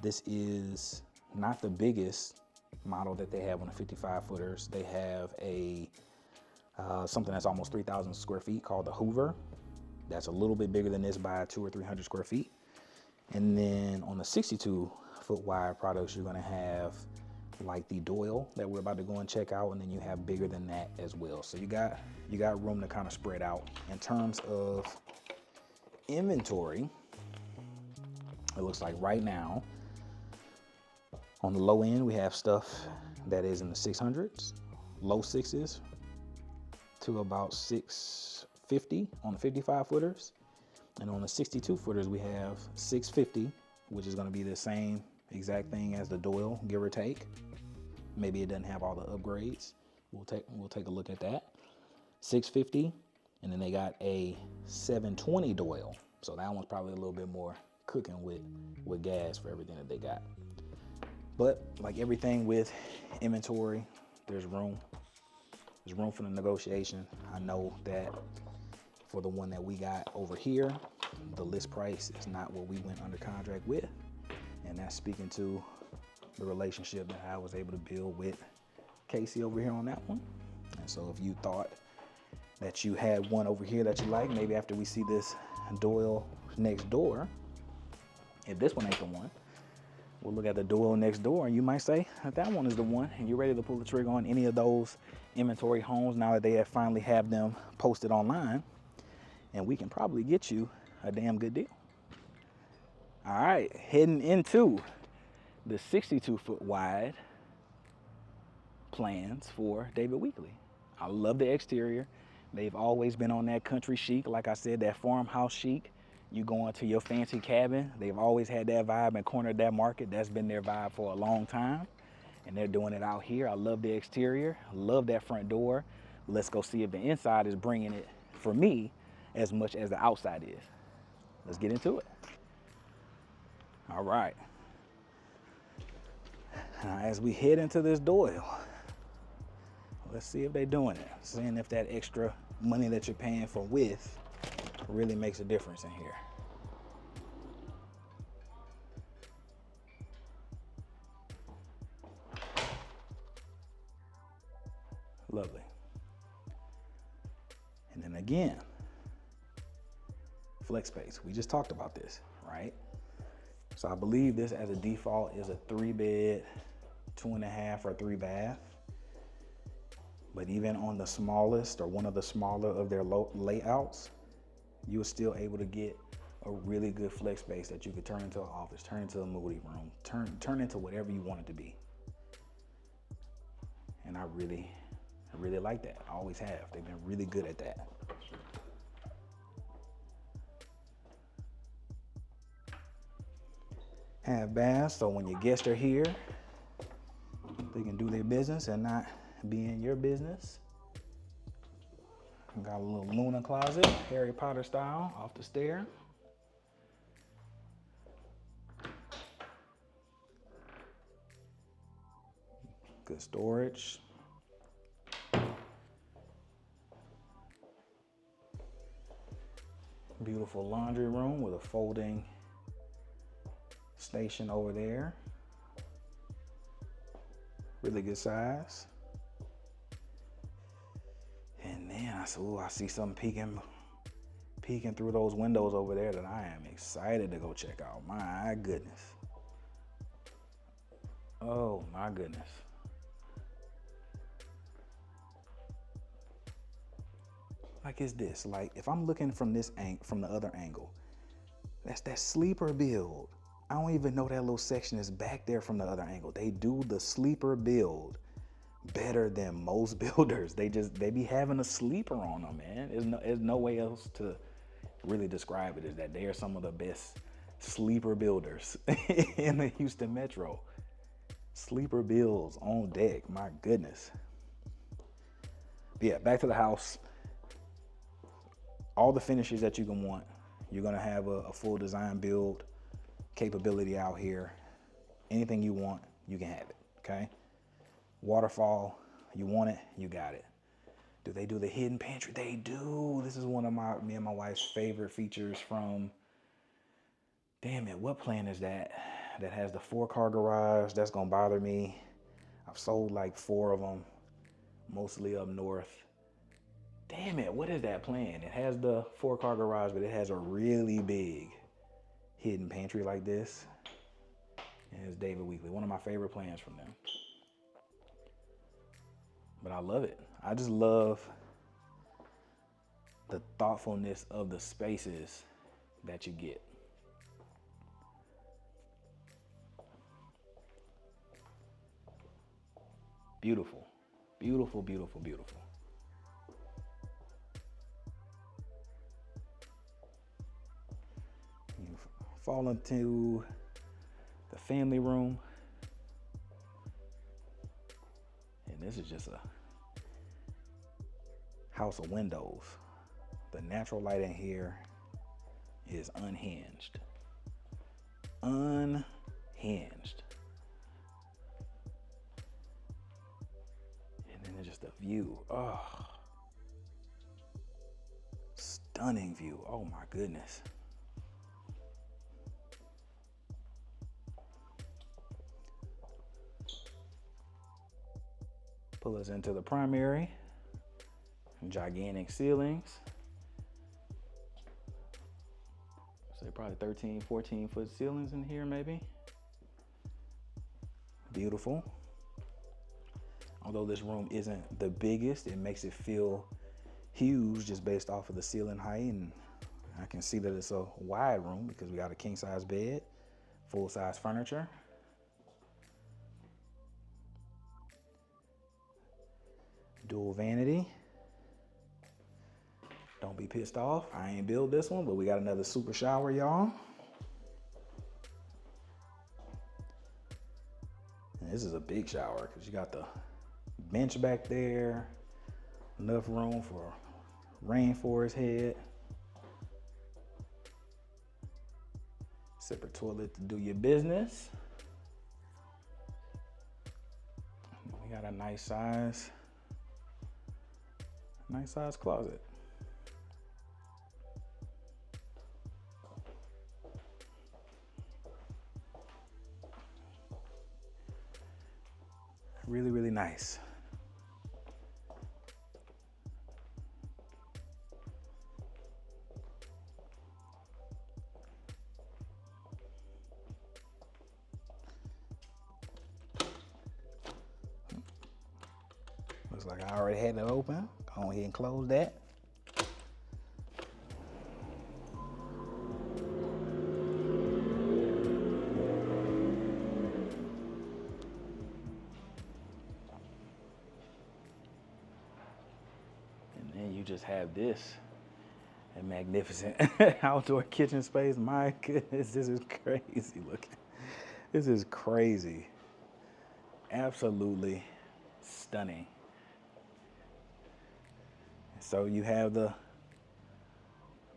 This is not the biggest model that they have on the 55 footers. They have a something that's almost 3,000 square feet called the Hoover. That's a little bit bigger than this by 200 or 300 square feet. And then on the 62 foot wide products, you're gonna have like the Doyle that we're about to go and check out, and then you have bigger than that as well. So you got room to kind of spread out. In terms of inventory, it looks like right now, on the low end, we have stuff that is in the 600s, low 6s to about 650 on the 55 footers. And on the 62 footers, we have 650, which is going to be the same exact thing as the Doyle, give or take. Maybe it doesn't have all the upgrades. We'll take a look at that. 650, and then they got a 720 Doyle. So that one's probably a little bit more cooking with gas for everything that they got. But like everything with inventory, there's room. There's room for the negotiation. I know that for the one that we got over here, the list price is not what we went under contract with. And that's speaking to the relationship that I was able to build with Casey over here on that one. And so if you thought that you had one over here that you like, maybe after we see this Doyle next door, if this one ain't the one, we'll look at the Doyle next door and you might say that one is the one, and you're ready to pull the trigger on any of those inventory homes now that they have finally have them posted online. And we can probably get you a damn good deal. All right, heading into the 62 foot wide plans for David Weekley. I love the exterior. They've always been on that country chic. Like I said, that farmhouse chic. You go into your fancy cabin. They've always had that vibe and cornered that market. That's been their vibe for a long time. And they're doing it out here. I love the exterior. I love that front door. Let's go see if the inside is bringing it for me as much as the outside is. Let's get into it. All right. Now, as we head into this Doyle, let's see if they're doing it. Seeing if that extra money that you're paying for width really makes a difference in here. Lovely. And then again, flex space. We just talked about this, right? So I believe this as a default is a 3-bed, 2.5 or 3 bath. But even on the smallest or one of the smaller of their layouts, you're still able to get a really good flex space that you could turn into an office, turn into a movie room, turn into whatever you want it to be. And I really I really like that. I always have. They've been really good at that. Have baths, so when your guests are here, they can do their business and not be in your business. Got a little Luna closet, Harry Potter style, off the stair. Good storage. Beautiful laundry room with a folding station over there. Really good size. And then I see something peeking through those windows over there that I am excited to go check out. My goodness. Oh my goodness. Like, is this like, if I'm looking from the other angle, that's that sleeper build. I don't even know that little section is back there from the other angle. They do the sleeper build better than most builders. They be having a sleeper on them, man. There's no way else to really describe it, is that they are some of the best sleeper builders in the Houston Metro. Sleeper builds on deck, my goodness. But yeah, back to the house. All the finishes that you can want. You're gonna have a full design build capability out here. Anything you want, you can have it, okay? Waterfall, you want it, you got it. Do they do the hidden pantry? They do. This is one of me and my wife's favorite features from, damn it, what plan is that? That has the 4-car garage. That's gonna bother me. I've sold like 4 of them, mostly up north. Damn it, what is that plan? It has the 4-car garage, but it has a really big hidden pantry like this. And it's David Weekley, one of my favorite plans from them. But I love it. I just love the thoughtfulness of the spaces that you get. Beautiful, beautiful, beautiful, beautiful. You fall into the family room. And this is just a house of windows. The natural light in here is unhinged. Unhinged. And then there's just a view. Oh, stunning view. Oh my goodness. Pull us into the primary. Gigantic ceilings. So probably 13, 14 foot ceilings in here maybe. Beautiful. Although this room isn't the biggest, it makes it feel huge just based off of the ceiling height. And I can see that it's a wide room because we got a king size bed, full size furniture. Dual vanity. Don't be pissed off. I ain't build this one, but we got another super shower, y'all. And this is a big shower because you got the bench back there, enough room for rainforest head. Separate toilet to do your business. We got a nice size closet. Really, really nice. Looks like I already had it open. Go ahead and close that. just have this a magnificent outdoor kitchen space. My goodness, this is crazy looking. This is crazy. Absolutely stunning. So you have the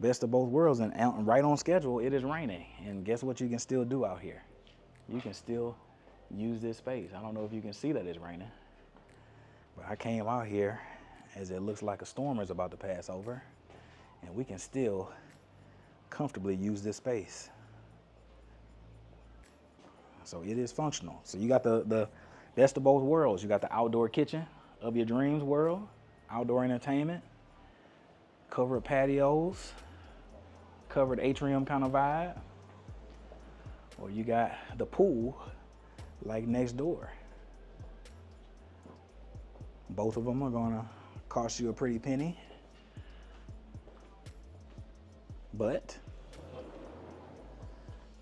best of both worlds, and right on schedule, it is raining. And guess what you can still do out here? You can still use this space. I don't know if you can see that it's raining, but I came out here as it looks like a storm is about to pass over, and we can still comfortably use this space. So it is functional. So you got the best of both worlds. You got the outdoor kitchen of your dreams world, outdoor entertainment, covered patios, covered atrium kind of vibe, or you got the pool like next door. Both of them are gonna cost you a pretty penny, but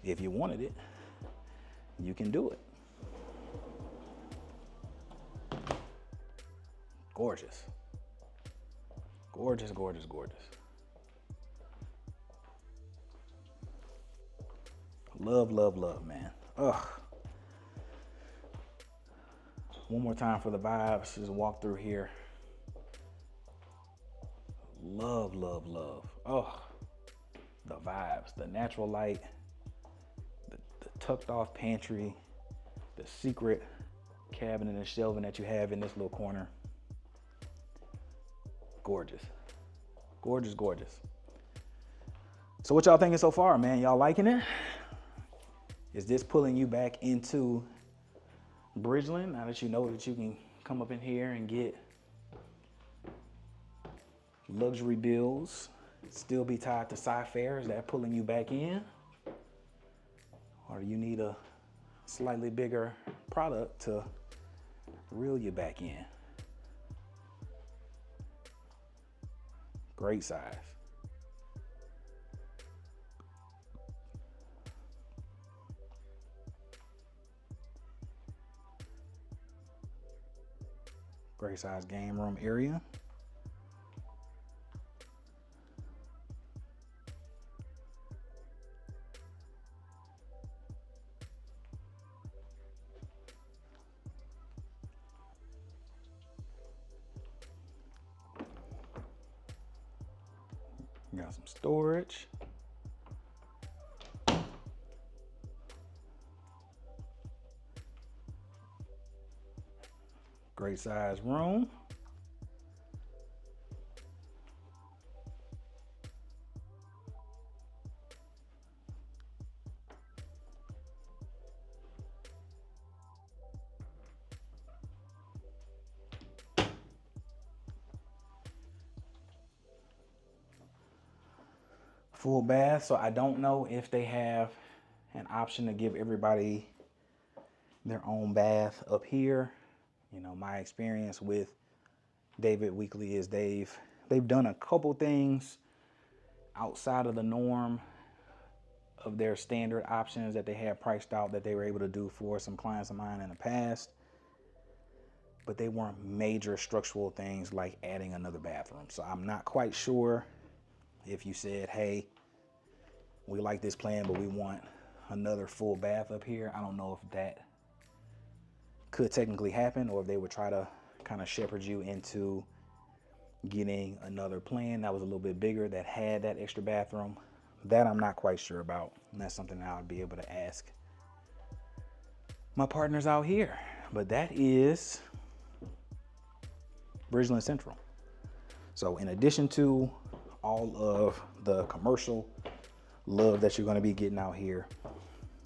if you wanted it, you can do it. Gorgeous. Gorgeous, gorgeous, gorgeous. Love, love, love, man. Ugh. One more time for the vibes. Just walk through here. Love, love, love. Oh, the vibes, the natural light, the tucked off pantry, the secret cabinet and shelving that you have in this little corner. Gorgeous. Gorgeous, gorgeous. So what y'all thinking so far, man? Y'all liking it? Is this pulling you back into Bridgeland now that you know that you can come up in here and get luxury bills, still be tied to Cypher? Is that pulling you back in? Or do you need a slightly bigger product to reel you back in? Great size. Great size game room area. Got some storage. Great size room. Full bath, so I don't know if they have an option to give everybody their own bath up here. You know, my experience with David Weekley is they've done a couple things outside of the norm of their standard options that they had priced out that they were able to do for some clients of mine in the past, but they weren't major structural things like adding another bathroom. So I'm not quite sure if you said, hey, we like this plan, but we want another full bath up here. I don't know if that could technically happen, or if they would try to kind of shepherd you into getting another plan that was a little bit bigger that had that extra bathroom. That I'm not quite sure about, and that's something that I would be able to ask my partners out here. But that is Bridgeland Central. So in addition to all of the commercial love that you're going to be getting out here,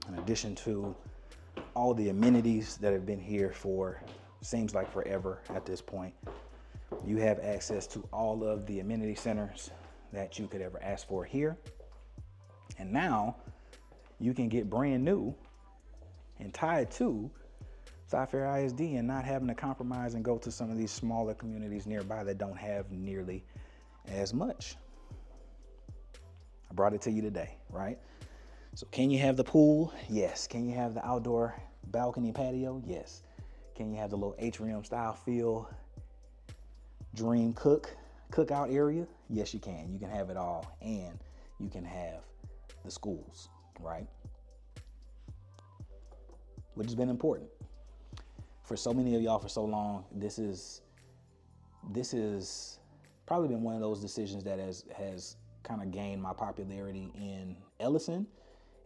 in addition to all the amenities that have been here for seems like forever at this point, you have access to all of the amenity centers that you could ever ask for here. And now you can get brand new and tied to Cypher ISD and not having to compromise and go to some of these smaller communities nearby that don't have nearly as much. I brought it to you today, right? So can you have the pool? Yes. Can you have the outdoor balcony patio? Yes. Can you have the little atrium style feel dream cook cookout area, yes, you can. You can have it all, and you can have the schools, right? Which has been important for so many of y'all for so long. This is probably been one of those decisions that has kind of gained my popularity in Ellison,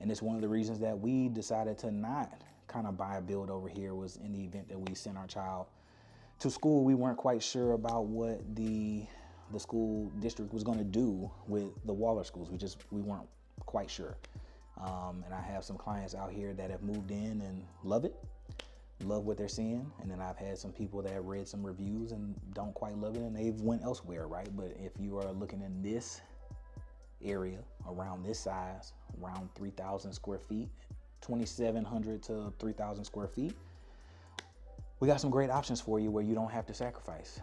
and it's one of the reasons that we decided to not kind of buy a build over here. Was in the event that we sent our child to school, we weren't quite sure about what the school district was going to do with the Waller schools. We weren't quite sure. And I have some clients out here that have moved in and love what they're seeing. And then I've had some people that have read some reviews and don't quite love it, and they've went elsewhere, right? But if you are looking in this area, around this size, around 3,000 square feet, 2,700 to 3,000 square feet, we got some great options for you where you don't have to sacrifice,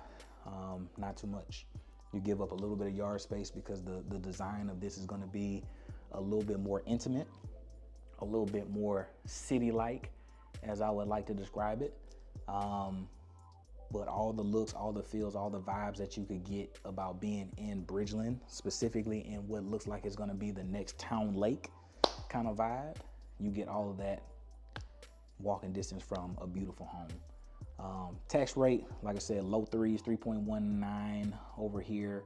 not too much. You give up a little bit of yard space because the design of this is going to be a little bit more intimate, a little bit more city-like, as I would like to describe it. But all the looks, all the feels, all the vibes that you could get about being in Bridgeland, specifically in what looks like it's going to be the next town lake kind of vibe, you get all of that walking distance from a beautiful home. Tax rate, like I said, low threes, 3.19 over here.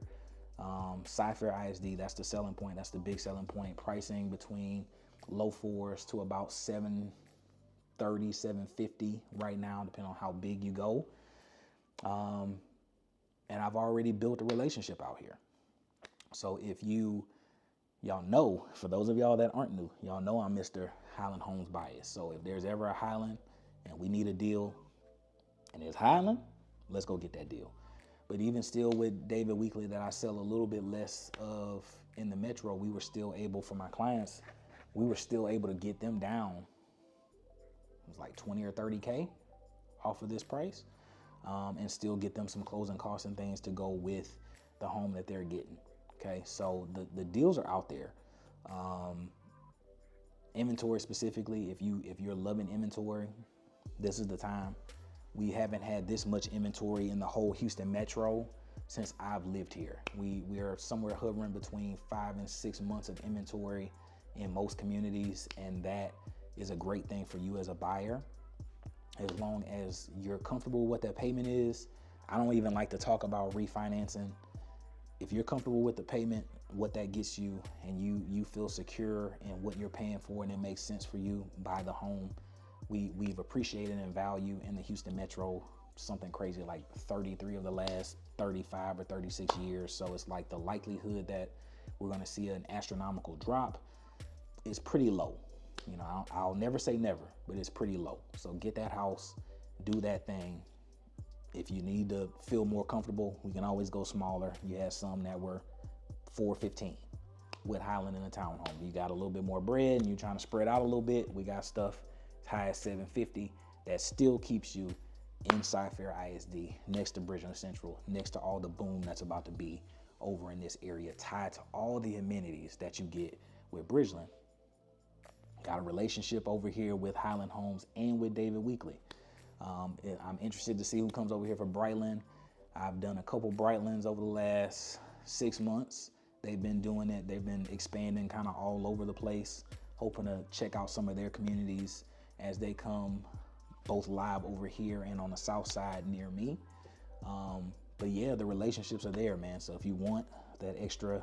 Cypher ISD, that's the selling point. That's the big selling point. Pricing between low fours to about 730, 750 right now, depending on how big you go. And I've already built a relationship out here. So if y'all know, for those of y'all that aren't new, y'all know I'm Mr. Highland Homes bias. So if there's ever a Highland and we need a deal and it's Highland, let's go get that deal. But even still with David Weekley, that I sell a little bit less of in the metro, we were still able, for my clients, we were still able to get them down. It was like 20 or 30K off of this price, and still get them some closing costs and things to go with the home that they're getting. Okay, so the deals are out there. Inventory specifically, if you're loving inventory, this is the time. We haven't had this much inventory in the whole Houston metro since I've lived here. We are somewhere hovering between 5 and 6 months of inventory in most communities, and that is a great thing for you as a buyer, as long as you're comfortable with what that payment is. I don't even like to talk about refinancing. If you're comfortable with the payment, what that gets you, and you feel secure in what you're paying for, and it makes sense for you, buy the home. We've appreciated in value in the Houston metro something crazy like 33 of the last 35 or 36 years. So it's like the likelihood that we're going to see an astronomical drop is pretty low. You know, I'll never say never, but it's pretty low. So get that house, do that thing. If you need to feel more comfortable, we can always go smaller. You had some that were $415 with Highland in a townhome. You got a little bit more bread and you're trying to spread out a little bit. We got stuff as high as $750 that still keeps you inside Fair ISD, next to Bridgeland Central, next to all the boom that's about to be over in this area, tied to all the amenities that you get with Bridgeland. Got a relationship over here with Highland Homes and with David Weekley. I'm interested to see who comes over here for Brightland. I've done a couple Brightlands over the last 6 months. They've been doing it. They've been expanding kind of all over the place, hoping to check out some of their communities as they come both live over here and on the south side near me. But yeah, the relationships are there, man. So if you want that extra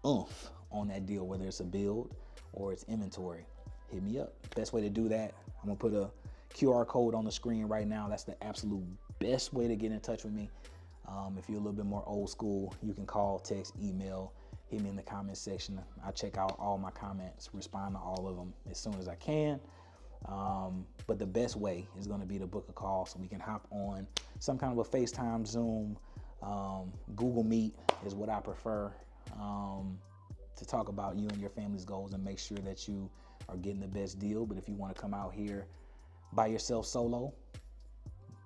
oomph on that deal, whether it's a build or it's inventory, hit me up. Best way to do that, I'm gonna put a QR code on the screen right now. That's the absolute best way to get in touch with me. If you're a little bit more old school, you can call, text, email, hit me in the comment section. I check out all my comments, respond to all of them as soon as I can. But the best way is going to be to book a call so we can hop on some kind of a FaceTime, Zoom, Google Meet is what I prefer, to talk about you and your family's goals and make sure that you are getting the best deal. But if you want to come out here by yourself solo,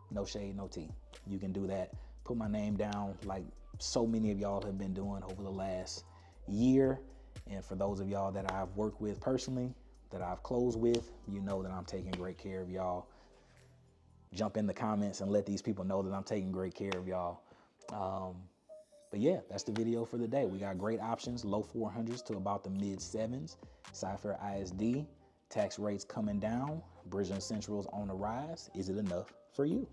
no shade, no tea. You can do that. Put my name down like so many of y'all have been doing over the last year. And for those of y'all that I've worked with personally, that I've closed with, you know that I'm taking great care of y'all. Jump in the comments and let these people know that I'm taking great care of y'all. But But yeah, that's the video for the day. We got great options, low 400s to about the mid 7s. Cyfair ISD, tax rates coming down, Bridgeland Central's on the rise. Is it enough for you?